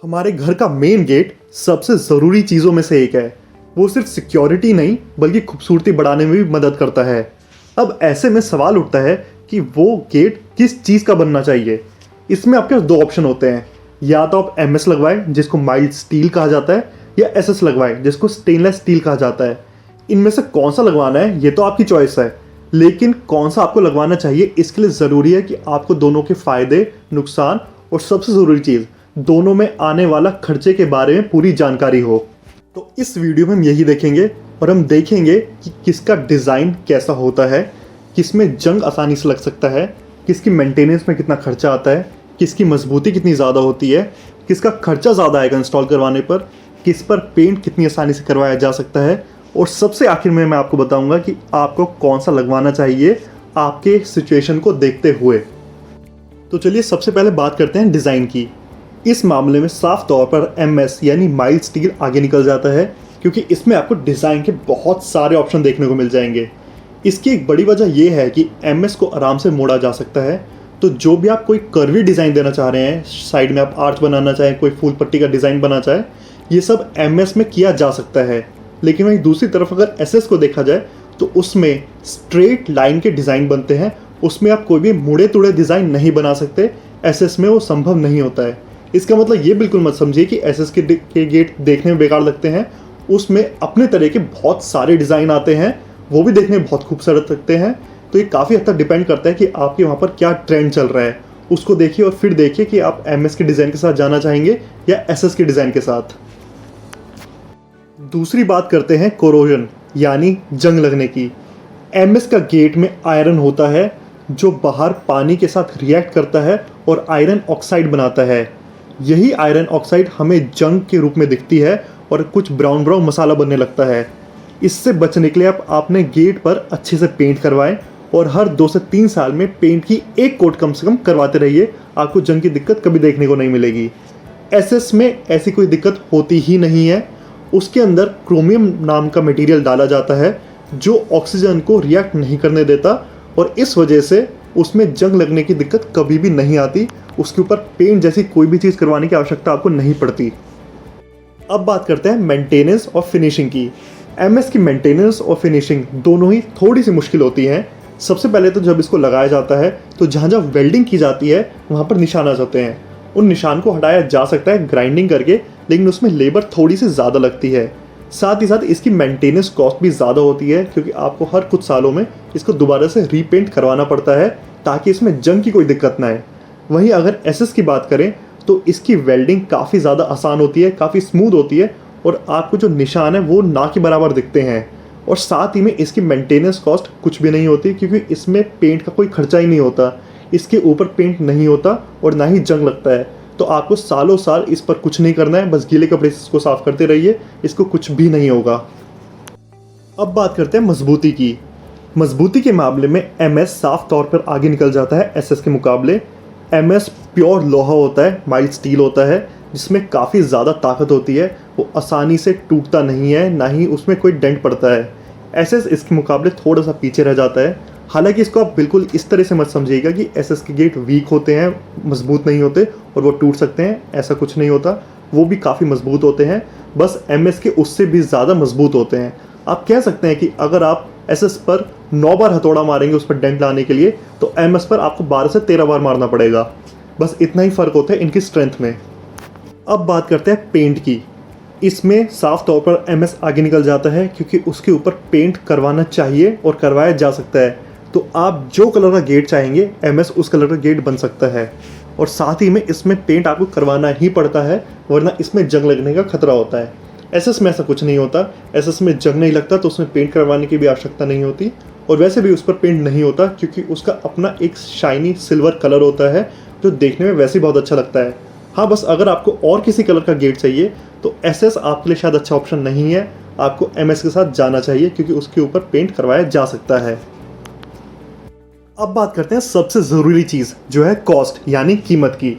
हमारे घर का मेन गेट सबसे ज़रूरी चीज़ों में से एक है। वो सिर्फ सिक्योरिटी नहीं बल्कि खूबसूरती बढ़ाने में भी मदद करता है। अब ऐसे में सवाल उठता है कि वो गेट किस चीज़ का बनना चाहिए। इसमें आपके पास दो ऑप्शन होते हैं, या तो आप MS लगवाएं जिसको माइल्ड स्टील कहा जाता है, या SS लगवाएं जिसको स्टेनलेस स्टील कहा जाता है। इनमें से कौन सा लगवाना है ये तो आपकी चॉइस है, लेकिन कौन सा आपको लगवाना चाहिए इसके लिए ज़रूरी है कि आपको दोनों के फ़ायदे, नुकसान और सबसे ज़रूरी चीज़ दोनों में आने वाला खर्चे के बारे में पूरी जानकारी हो। तो इस वीडियो में हम यही देखेंगे और हम देखेंगे कि किसका डिज़ाइन कैसा होता है, किसमें जंग आसानी से लग सकता है, किसकी मेंटेनेंस में कितना खर्चा आता है, किसकी मजबूती कितनी ज़्यादा होती है, किसका खर्चा ज़्यादा आएगा इंस्टॉल करवाने पर, किस पर पेंट कितनी आसानी से करवाया जा सकता है, और सबसे आखिर में मैं आपको बताऊंगा कि आपको कौन सा लगवाना चाहिए आपके सिचुएशन को देखते हुए। तो चलिए सबसे पहले बात करते हैं डिज़ाइन की। इस मामले में साफ तौर पर MS यानी माइल्ड स्टील आगे निकल जाता है, क्योंकि इसमें आपको डिज़ाइन के बहुत सारे ऑप्शन देखने को मिल जाएंगे। इसकी एक बड़ी वजह यह है कि MS को आराम से मोड़ा जा सकता है। तो जो भी आप कोई कर्वी डिज़ाइन देना चाह रहे हैं, साइड में आप आर्च बनाना चाहें, कोई फूल पट्टी का डिज़ाइन बनाना चाहें, ये सब MS में किया जा सकता है। लेकिन वहीं दूसरी तरफ अगर SS को देखा जाए तो उसमें स्ट्रेट लाइन के डिज़ाइन बनते हैं, उसमें आप कोई भी मुड़े तुड़े डिज़ाइन नहीं बना सकते। SS में वो संभव नहीं होता है। इसका मतलब ये बिल्कुल मत समझिए कि SS के गेट देखने में बेकार लगते हैं। उसमें अपने तरह के बहुत सारे डिज़ाइन आते हैं, वो भी देखने में बहुत खूबसूरत लगते हैं। तो ये काफ़ी हद तक डिपेंड करता है कि आपके वहाँ पर क्या ट्रेंड चल रहा है, उसको देखिए और फिर देखिए कि आप MS के डिज़ाइन के साथ जाना चाहेंगे या SS के डिज़ाइन के साथ। दूसरी बात करते हैं कोरोजन यानी जंग लगने की। MS का गेट में आयरन होता है जो बाहर पानी के साथ रिएक्ट करता है और आयरन ऑक्साइड बनाता है। यही आयरन ऑक्साइड हमें जंग के रूप में दिखती है और कुछ ब्राउन ब्राउन मसाला बनने लगता है। इससे बचने के लिए आप अपने गेट पर अच्छे से पेंट करवाएं और हर 2 से 3 साल में पेंट की एक कोट कम से कम करवाते रहिए। आपको जंग की दिक्कत कभी देखने को नहीं मिलेगी। SS में ऐसी कोई दिक्कत होती ही नहीं है। उसके अंदर क्रोमियम नाम का मटेरियल डाला जाता है जो ऑक्सीजन को रिएक्ट नहीं करने देता, और इस वजह से उसमें जंग लगने की दिक्कत कभी भी नहीं आती। उसके ऊपर पेंट जैसी कोई भी चीज़ करवाने की आवश्यकता आपको नहीं पड़ती। अब बात करते हैं मेंटेनेंस और फिनिशिंग की। MS की मेंटेनेंस और फिनिशिंग दोनों ही थोड़ी सी मुश्किल होती हैं। सबसे पहले तो जब इसको लगाया जाता है तो जहाँ जहाँ वेल्डिंग की जाती है वहाँ पर निशान आ जाते हैं। उन निशान को हटाया जा सकता है ग्राइंडिंग करके, लेकिन उसमें लेबर थोड़ी सी ज़्यादा लगती है। साथ ही साथ इसकी मेंटेनेंस कॉस्ट भी ज़्यादा होती है, क्योंकि आपको हर कुछ सालों में इसको दोबारा से रीपेंट करवाना पड़ता है ताकि इसमें जंग की कोई दिक्कत ना आए। वहीं अगर SS की बात करें तो इसकी वेल्डिंग काफ़ी ज़्यादा आसान होती है, काफ़ी स्मूथ होती है, और आपको जो निशान है वो ना के बराबर दिखते हैं। और साथ ही में इसकी मेंटेनेंस कॉस्ट कुछ भी नहीं होती, क्योंकि इसमें पेंट का कोई खर्चा ही नहीं होता। इसके ऊपर पेंट नहीं होता और ना ही जंग लगता है। तो आपको सालों साल इस पर कुछ नहीं करना है, बस गीले कपड़े से इसको साफ करते रहिए, इसको कुछ भी नहीं होगा। अब बात करते हैं मजबूती की। मजबूती के मामले में MS साफ तौर पर आगे निकल जाता है SS के मुकाबले। MS प्योर लोहा होता है, माइल्ड स्टील होता है, जिसमें काफ़ी ज़्यादा ताकत होती है। वो आसानी से टूटता नहीं है, ना ही उसमें कोई डेंट पड़ता है। SS इसके मुकाबले थोड़ा सा पीछे रह जाता है। हालांकि इसको आप बिल्कुल इस तरह से मत समझिएगा कि SS के गेट वीक होते हैं, मजबूत नहीं होते और वो टूट सकते हैं, ऐसा कुछ नहीं होता। वो भी काफ़ी मजबूत होते हैं, बस MS के उससे भी ज़्यादा मजबूत होते हैं। आप कह सकते हैं कि अगर आप SS पर 9 बार हथौड़ा मारेंगे उस पर डेंट लाने के लिए, तो MS पर आपको 12 से 13 बार मारना पड़ेगा। बस इतना ही फ़र्क होता है इनकी स्ट्रेंथ में। अब बात करते हैं पेंट की। इसमें साफ तौर पर MS आगे निकल जाता है, क्योंकि उसके ऊपर पेंट करवाना चाहिए और करवाया जा सकता है। तो आप जो कलर का गेट चाहेंगे MS उस कलर का गेट बन सकता है। और साथ ही में इसमें पेंट आपको करवाना ही पड़ता है, वरना इसमें जंग लगने का खतरा होता है। SS में ऐसा कुछ नहीं होता। SS में जंग नहीं लगता तो उसमें पेंट करवाने की भी आवश्यकता नहीं होती, और वैसे भी उस पर पेंट नहीं होता, क्योंकि उसका अपना एक शाइनी सिल्वर कलर होता है जो देखने में वैसे ही बहुत अच्छा लगता है। हाँ, बस अगर आपको और किसी कलर का गेट चाहिए तो SS आपके लिए शायद अच्छा ऑप्शन नहीं है। आपको MS के साथ जाना चाहिए, क्योंकि उसके ऊपर पेंट करवाया जा सकता है। अब बात करते हैं सबसे ज़रूरी चीज़, जो है कॉस्ट यानी कीमत की।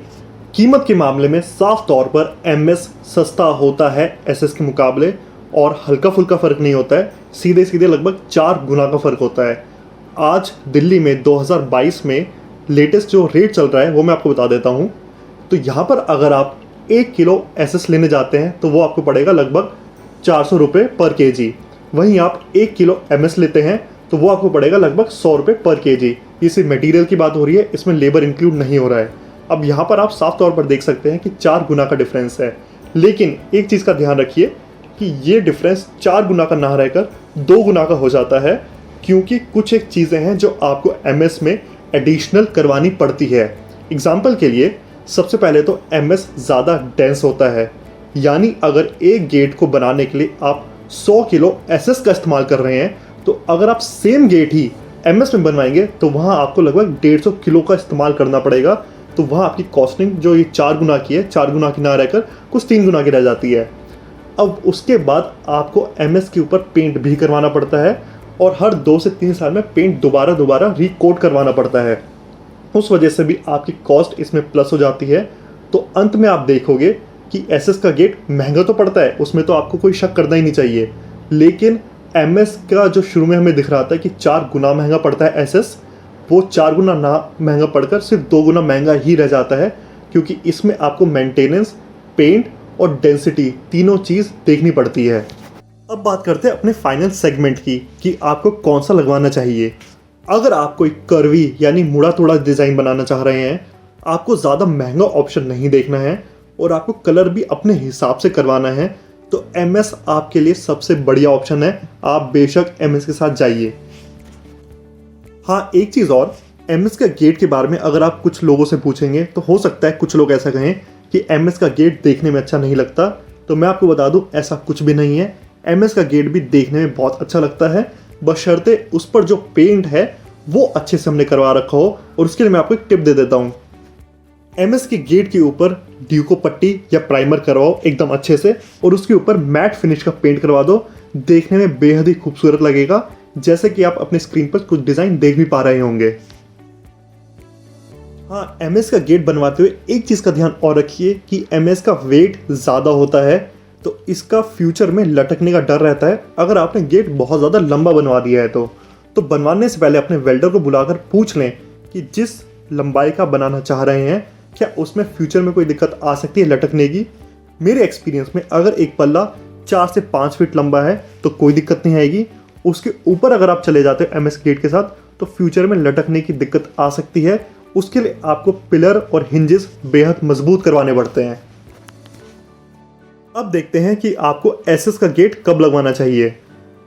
कीमत के मामले में साफ तौर पर MS सस्ता होता है SS के मुकाबले, और हल्का फुल्का फ़र्क नहीं होता है, सीधे सीधे लगभग 4 गुना का फ़र्क होता है। आज दिल्ली में 2022 में लेटेस्ट जो रेट चल रहा है वो मैं आपको बता देता हूँ। तो यहाँ पर अगर आप 1 किलो एसएस लेने जाते हैं तो वो आपको पड़ेगा लगभग 400 रुपये पर केजी। वहीं आप 1 किलो एमएस लेते हैं तो वो आपको पड़ेगा लगभग 100 रुपये पर केजी। ये सिर्फ मटेरियल की बात हो रही है, इसमें लेबर इंक्लूड नहीं हो रहा है। अब यहाँ पर आप साफ तौर पर देख सकते हैं कि 4 गुना का डिफरेंस है। लेकिन एक चीज़ का ध्यान रखिए कि ये डिफरेंस 4 गुना का ना रहकर 2 गुना का हो जाता है, क्योंकि कुछ एक चीज़ें हैं जो आपको एमएस में एडिशनल करवानी पड़ती है। एग्जाम्पल के लिए सबसे पहले तो एमएस ज़्यादा डेंस होता है, यानी अगर एक गेट को बनाने के लिए आप 100 किलो एसएस का इस्तेमाल कर रहे हैं, तो अगर आप सेम गेट ही एमएस में बनवाएंगे तो वहाँ आपको लगभग 150 किलो का इस्तेमाल करना पड़ेगा। तो वहाँ आपकी कॉस्टिंग जो ये 4 गुना की है, 4 गुना की ना रहकर कुछ 3 गुना की रह जाती है। अब उसके बाद आपको एमएस के ऊपर पेंट भी करवाना पड़ता है और हर 2 से 3 साल में पेंट दोबारा रिकोट करवाना पड़ता है। उस वजह से भी आपकी कॉस्ट इसमें प्लस हो जाती है। तो अंत में आप देखोगे कि एसएस का गेट महंगा तो पड़ता है, उसमें तो आपको कोई शक करना ही नहीं चाहिए, लेकिन एमएस का जो शुरू में हमें दिख रहा था कि 4 गुना महंगा पड़ता है एसएस, वो 4 गुना ना महंगा पड़कर सिर्फ 2 गुना महंगा ही रह जाता है, क्योंकि इसमें आपको मेंटेनेंस, पेंट और डेंसिटी तीनों चीज़ देखनी पड़ती है। अब बात करते हैं अपने फाइनल सेगमेंट की कि आपको कौन सा लगवाना चाहिए। अगर आप कोई कर्वी यानी मुड़ा तोड़ा डिज़ाइन बनाना चाह रहे हैं, आपको ज़्यादा महंगा ऑप्शन नहीं देखना है और आपको कलर भी अपने हिसाब से करवाना है, तो एमएस आपके लिए सबसे बढ़िया ऑप्शन है। आप बेशक एमएस के साथ जाइए। हाँ, एक चीज़ और, एमएस का गेट के बारे में अगर आप कुछ लोगों से पूछेंगे तो हो सकता है कुछ लोग ऐसा कहें कि एमएस का गेट देखने में अच्छा नहीं लगता। तो मैं आपको बता दूं, ऐसा कुछ भी नहीं है। एमएस का गेट भी देखने में बहुत अच्छा लगता है, बशर्ते उस पर जो पेंट है वो अच्छे से हमने करवा रखा हो। और उसके लिए मैं आपको एक टिप दे देता हूँ। एमएस के गेट के ऊपर ड्यूको पट्टी या प्राइमर करवाओ एकदम अच्छे से, और उसके ऊपर मैट फिनिश का पेंट करवा दो। देखने में बेहद ही खूबसूरत लगेगा, जैसे कि आप अपने स्क्रीन पर कुछ डिज़ाइन देख भी पा रहे होंगे। हाँ, एमएस का गेट बनवाते हुए एक चीज़ का ध्यान और रखिए कि एमएस का वेट ज़्यादा होता है, तो इसका फ्यूचर में लटकने का डर रहता है अगर आपने गेट बहुत ज़्यादा लंबा बनवा दिया है। तो बनवाने से पहले अपने वेल्डर को बुलाकर पूछ लें कि जिस लंबाई का बनाना चाह रहे हैं क्या उसमें फ्यूचर में कोई दिक्कत आ सकती है लटकने की। मेरे एक्सपीरियंस में अगर एक पल्ला 4 से 5 फीट लंबा है तो कोई दिक्कत नहीं आएगी। उसके ऊपर अगर आप चले जाते हो एमएस गेट के साथ तो फ्यूचर में लटकने की दिक्कत आ सकती है। उसके लिए आपको पिलर और हिंजेस बेहद मजबूत करवाने पड़ते हैं। अब देखते हैं कि आपको एसएस का गेट कब लगवाना चाहिए।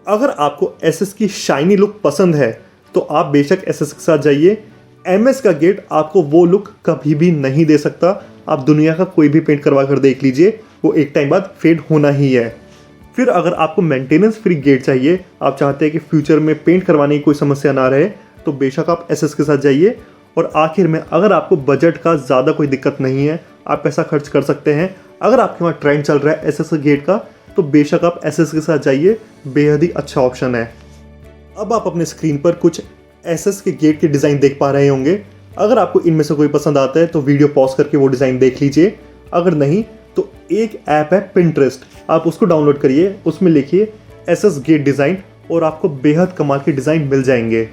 अगर आपको एसएस की शाइनी लुक पसंद है तो आप बेशक एसएस के साथ जाइए। एमएस का गेट आपको वो लुक कभी भी नहीं दे सकता। आप दुनिया का कोई भी पेंट करवा कर देख लीजिए, वो एक टाइम बाद फेड होना ही है। फिर अगर आपको मेंटेनेंस फ्री गेट चाहिए, आप चाहते हैं कि फ्यूचर में पेंट करवाने की कोई समस्या ना रहे, तो बेशक आप एसएस के साथ जाइए। और आखिर में अगर आपको बजट का ज़्यादा कोई दिक्कत नहीं है, आप पैसा खर्च कर सकते हैं, अगर आपके वहाँ ट्रेंड चल रहा है एसएस गेट का, तो बेशक आप एसएस के साथ जाइए, बेहद ही अच्छा ऑप्शन है। अब आप अपने स्क्रीन पर कुछ एसएस के गेट के डिज़ाइन देख पा रहे होंगे। अगर आपको इनमें से कोई पसंद आता है तो वीडियो पॉज करके वो डिज़ाइन देख लीजिए। अगर नहीं तो एक ऐप है पिंटरेस्ट, आप उसको डाउनलोड करिए, उसमें लिखिए एसएस गेट डिज़ाइन और आपको बेहद कमाल के डिज़ाइन मिल जाएंगे।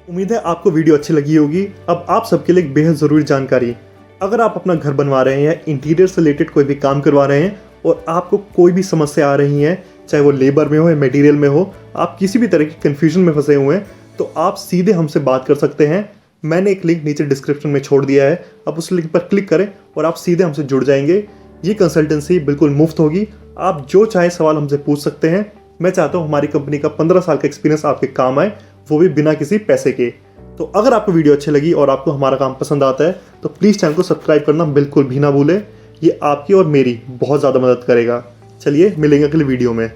उम्मीद है आपको वीडियो अच्छी लगी होगी। अब आप सबके लिए एक बेहद ज़रूरी जानकारी, अगर आप अपना घर बनवा रहे हैं या इंटीरियर से रिलेटेड कोई भी काम करवा रहे हैं और आपको कोई भी समस्या आ रही है, चाहे वो लेबर में हो या मटेरियल में हो, आप किसी भी तरह की कन्फ्यूजन में फंसे हुए हैं, तो आप सीधे हमसे बात कर सकते हैं। मैंने एक लिंक नीचे डिस्क्रिप्शन में छोड़ दिया है, आप उस लिंक पर क्लिक करें और आप सीधे हमसे जुड़ जाएंगे। ये कंसल्टेंसी बिल्कुल मुफ्त होगी, आप जो चाहे सवाल हमसे पूछ सकते हैं। मैं चाहता हूँ हमारी कंपनी का 15 साल का एक्सपीरियंस आपके काम आए, वो भी बिना किसी पैसे के। तो अगर आपको वीडियो अच्छी लगी और आपको हमारा काम पसंद आता है तो प्लीज़ चैनल को सब्सक्राइब करना बिल्कुल भी ना भूलें। ये आपकी और मेरी बहुत ज़्यादा मदद करेगा। चलिए मिलेंगे अगले वीडियो में।